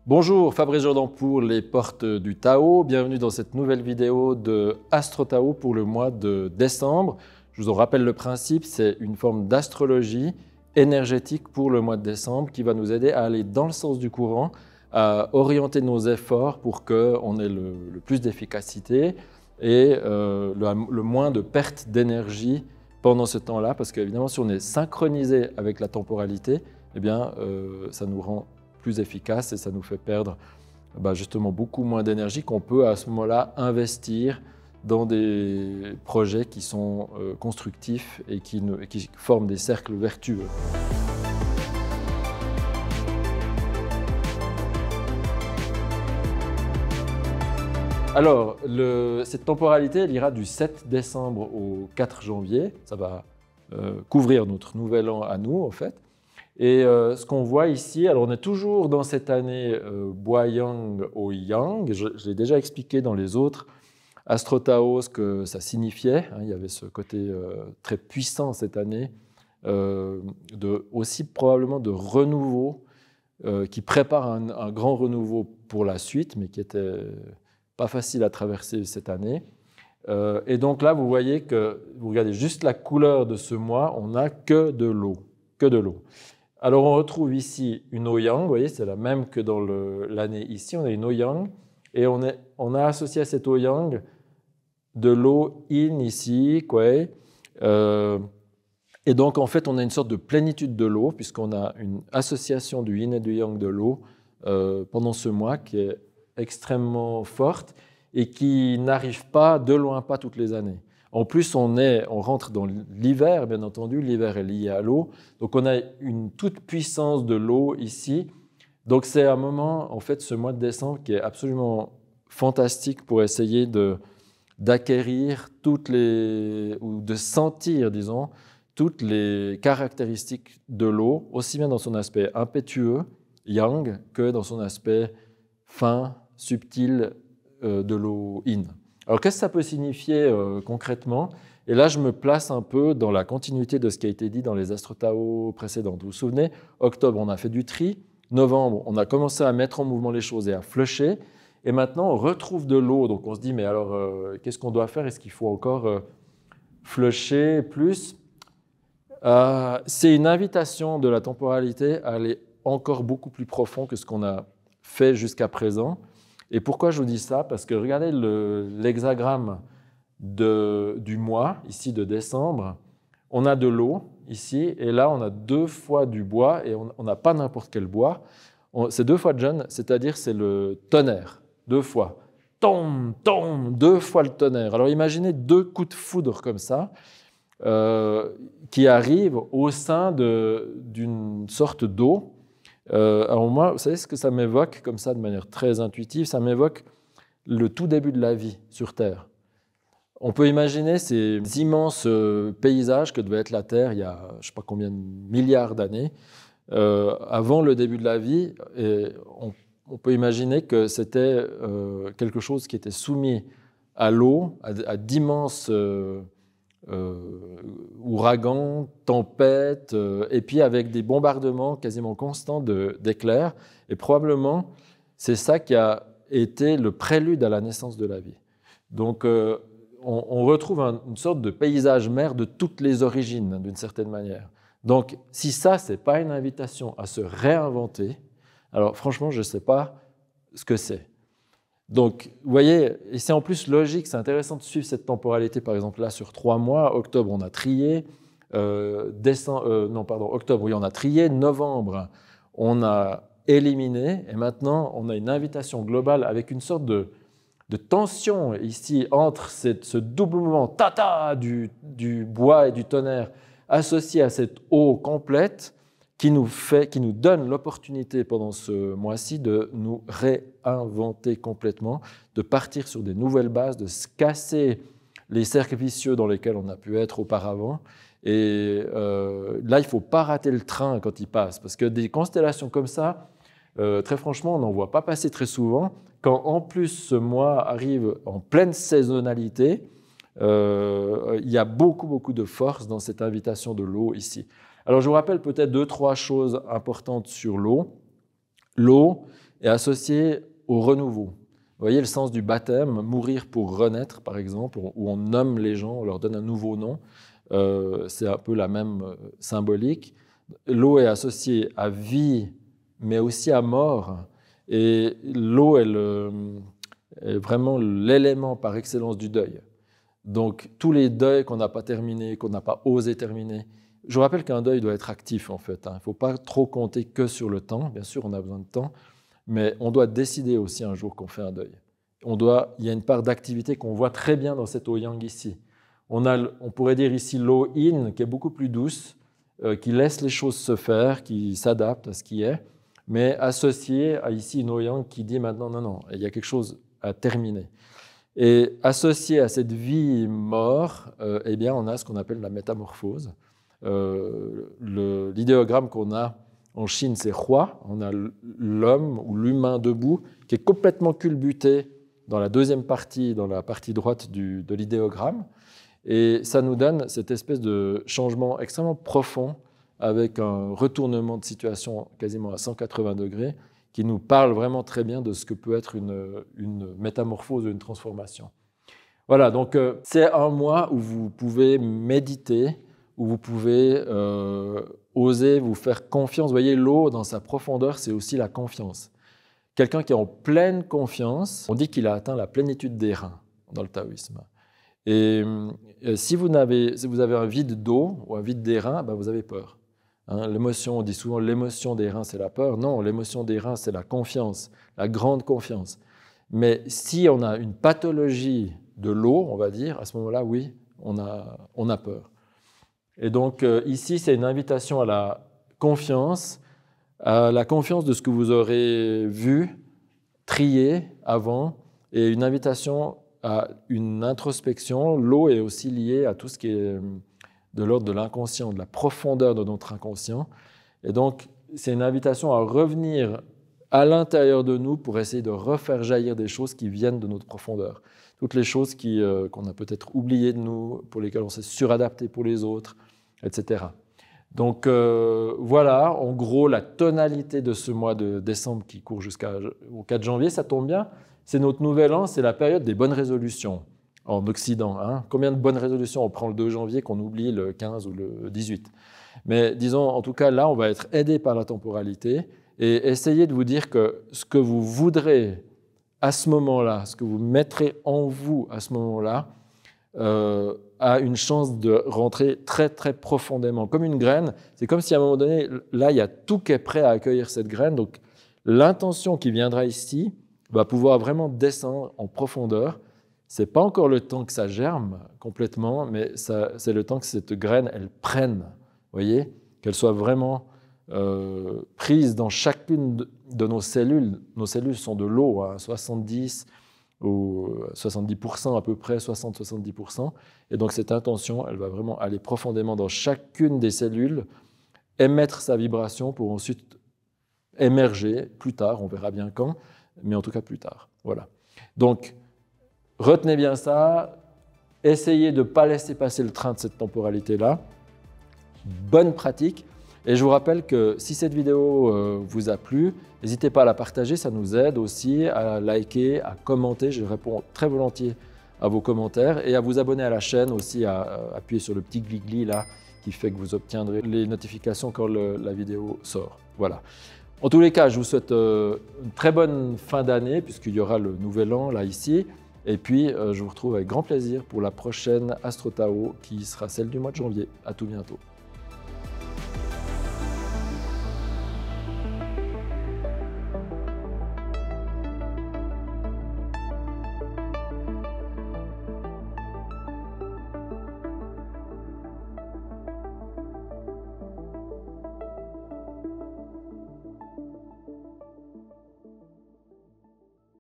Bonjour, Fabrice Jordan pour les portes du Tao. Bienvenue dans cette nouvelle vidéo de Astro Tao pour le mois de décembre. Je vous en rappelle le principe, c'est une forme d'astrologie énergétique pour le mois de décembre qui va nous aider à aller dans le sens du courant, à orienter nos efforts pour qu'on ait le plus d'efficacité et le moins de perte d'énergie pendant ce temps-là. Parce qu'évidemment, si on est synchronisé avec la temporalité, eh bien, ça nous rend plus efficace et ça nous fait perdre justement beaucoup moins d'énergie qu'on peut à ce moment-là investir dans des projets qui sont constructifs et qui forment des cercles vertueux. Alors, cette temporalité, elle ira du 7 décembre au 4 janvier. Ça va couvrir notre nouvel an à nous, en fait. Et ce qu'on voit ici, alors on est toujours dans cette année Bois-Yang au Yang. Je l'ai déjà expliqué dans les autres Astro Tao ce que ça signifiait. Il y avait ce côté très puissant cette année, aussi probablement de renouveau, qui prépare un grand renouveau pour la suite, mais qui n'était pas facile à traverser cette année. Et donc là, vous voyez que, vous regardez juste la couleur de ce mois, on n'a que de l'eau, que de l'eau. Alors, on retrouve ici une Ouyang, vous voyez, c'est la même que dans l'année ici, on a une Ouyang, et on a associé à cette Ouyang de l'eau Yin ici, quoi. Et donc, en fait, on a une sorte de plénitude de l'eau, puisqu'on a une association du Yin et du Yang de l'eau pendant ce mois qui est extrêmement forte et qui n'arrive pas, de loin pas, toutes les années. En plus, on rentre dans l'hiver, bien entendu, l'hiver est lié à l'eau. Donc, on a une toute puissance de l'eau ici. Donc, c'est un moment, en fait, ce mois de décembre qui est absolument fantastique pour essayer d'acquérir ou de sentir, disons, toutes les caractéristiques de l'eau, aussi bien dans son aspect impétueux, yang, que dans son aspect fin, subtil de l'eau yin. Alors, qu'est-ce que ça peut signifier concrètement? Et là, je me place un peu dans la continuité de ce qui a été dit dans les Astro Tao précédentes. Vous vous souvenez, octobre, on a fait du tri. Novembre, on a commencé à mettre en mouvement les choses et à flusher. Et maintenant, on retrouve de l'eau. Donc, on se dit, mais alors, qu'est-ce qu'on doit faire? Est-ce qu'il faut encore flusher plus? C'est une invitation de la temporalité à aller encore beaucoup plus profond que ce qu'on a fait jusqu'à présent. Et pourquoi je vous dis ça? Parce que regardez l'hexagramme du mois, ici de décembre. On a de l'eau ici, et là on a 2 fois du bois, et on n'a pas n'importe quel bois. C'est 2 fois John, c'est-à-dire c'est le tonnerre, 2 fois. Tom, tom, 2 fois le tonnerre. Alors imaginez 2 coups de foudre comme ça, qui arrivent au sein d'une sorte d'eau. Alors moi, vous savez ce que ça m'évoque, comme ça, de manière très intuitive, ça m'évoque le tout début de la vie sur Terre. On peut imaginer ces immenses paysages que devait être la Terre il y a je ne sais pas combien de milliards d'années, avant le début de la vie. Et on peut imaginer que c'était quelque chose qui était soumis à l'eau, à d'immenses ouragans, tempêtes, et puis avec des bombardements quasiment constants d'éclairs. Et probablement, c'est ça qui a été le prélude à la naissance de la vie. Donc, on retrouve une sorte de paysage mère de toutes les origines, d'une certaine manière. Donc, si ça, ce n'est pas une invitation à se réinventer, alors franchement, je ne sais pas ce que c'est. Donc, vous voyez, et c'est en plus logique, c'est intéressant de suivre cette temporalité, par exemple, là, sur 3 mois. Octobre, on a trié. Octobre, oui, on a trié. Novembre, on a éliminé. Et maintenant, on a une invitation globale avec une sorte de tension ici entre ce double mouvement du bois et du tonnerre associé à cette eau complète qui nous donne l'opportunité pendant ce mois-ci de nous réinventer complètement, de partir sur des nouvelles bases, de se casser les cercles vicieux dans lesquels on a pu être auparavant. Et là, il ne faut pas rater le train quand il passe, parce que des constellations comme ça, très franchement, on n'en voit pas passer très souvent. Quand en plus ce mois arrive en pleine saisonnalité, il y a beaucoup de force dans cette invitation de l'eau ici. Alors je vous rappelle peut-être 2-3 choses importantes sur l'eau. L'eau, est associé au renouveau. Vous voyez le sens du baptême, mourir pour renaître par exemple, où on nomme les gens, on leur donne un nouveau nom. C'est un peu la même symbolique. L'eau est associée à vie, mais aussi à mort. Et l'eau est vraiment l'élément par excellence du deuil. Donc tous les deuils qu'on n'a pas terminés, qu'on n'a pas osé terminer. Je vous rappelle qu'un deuil doit être actif en fait. Il ne faut pas trop compter que sur le temps. Bien sûr, on a besoin de temps. Mais on doit décider aussi un jour qu'on fait un deuil. Il y a une part d'activité qu'on voit très bien dans cette eau yang ici. On pourrait dire ici l'eau yin, qui est beaucoup plus douce, qui laisse les choses se faire, qui s'adapte à ce qui est, mais associée à ici une eau yang qui dit maintenant non, il y a quelque chose à terminer. Et associé à cette vie-mort, eh bien, on a ce qu'on appelle la métamorphose. L'idéogramme qu'on a en Chine, c'est Hua. On a l'homme ou l'humain debout qui est complètement culbuté dans la deuxième partie, dans la partie droite de l'idéogramme. Et ça nous donne cette espèce de changement extrêmement profond avec un retournement de situation quasiment à 180 degrés qui nous parle vraiment très bien de ce que peut être une métamorphose ou une transformation. Voilà, donc c'est un mois où vous pouvez méditer, où vous pouvez oser vous faire confiance. Vous voyez, l'eau, dans sa profondeur, c'est aussi la confiance. Quelqu'un qui est en pleine confiance, on dit qu'il a atteint la plénitude des reins dans le taoïsme. Et si vous avez un vide d'eau ou un vide des reins, ben vous avez peur. L'émotion, on dit souvent l'émotion des reins, c'est la peur. Non, l'émotion des reins, c'est la confiance, la grande confiance. Mais si on a une pathologie de l'eau, on va dire, à ce moment-là, oui, on a peur. Et donc ici, c'est une invitation à la confiance de ce que vous aurez vu, trié avant, et une invitation à une introspection. L'eau est aussi liée à tout ce qui est de l'ordre de l'inconscient, de la profondeur de notre inconscient. Et donc, c'est une invitation à revenir à l'intérieur de nous pour essayer de refaire jaillir des choses qui viennent de notre profondeur. Toutes les choses qu'on a peut-être oubliées de nous, pour lesquelles on s'est suradapté pour les autres, etc. Donc voilà, en gros, la tonalité de ce mois de décembre qui court jusqu'au 4 janvier, ça tombe bien, c'est notre nouvel an, c'est la période des bonnes résolutions en Occident. Combien de bonnes résolutions on prend le 2 janvier qu'on oublie le 15 ou le 18? Mais disons, en tout cas, là, on va être aidé par la temporalité et essayer de vous dire que ce que vous voudrez à ce moment-là, ce que vous mettrez en vous à ce moment-là, a une chance de rentrer très, très profondément. Comme une graine, c'est comme si à un moment donné, là, il y a tout qui est prêt à accueillir cette graine. Donc, l'intention qui viendra ici va pouvoir vraiment descendre en profondeur. Ce n'est pas encore le temps que ça germe complètement, mais c'est le temps que cette graine, elle prenne, voyez, qu'elle soit vraiment prise dans chacune de nos cellules. Nos cellules sont de l'eau, 70 ou 70% à peu près, 60-70%. Et donc cette intention, elle va vraiment aller profondément dans chacune des cellules, émettre sa vibration pour ensuite émerger plus tard, on verra bien quand, mais en tout cas plus tard. Voilà. Donc, retenez bien ça, essayez de ne pas laisser passer le train de cette temporalité-là. Bonne pratique. Et je vous rappelle que si cette vidéo vous a plu, n'hésitez pas à la partager, ça nous aide aussi, à liker, à commenter. Je réponds très volontiers à vos commentaires et à vous abonner à la chaîne aussi, à appuyer sur le petit gli-gli là qui fait que vous obtiendrez les notifications quand la vidéo sort. Voilà. En tous les cas, je vous souhaite une très bonne fin d'année puisqu'il y aura le nouvel an là ici. Et puis, je vous retrouve avec grand plaisir pour la prochaine Astro Tao qui sera celle du mois de janvier. À tout bientôt.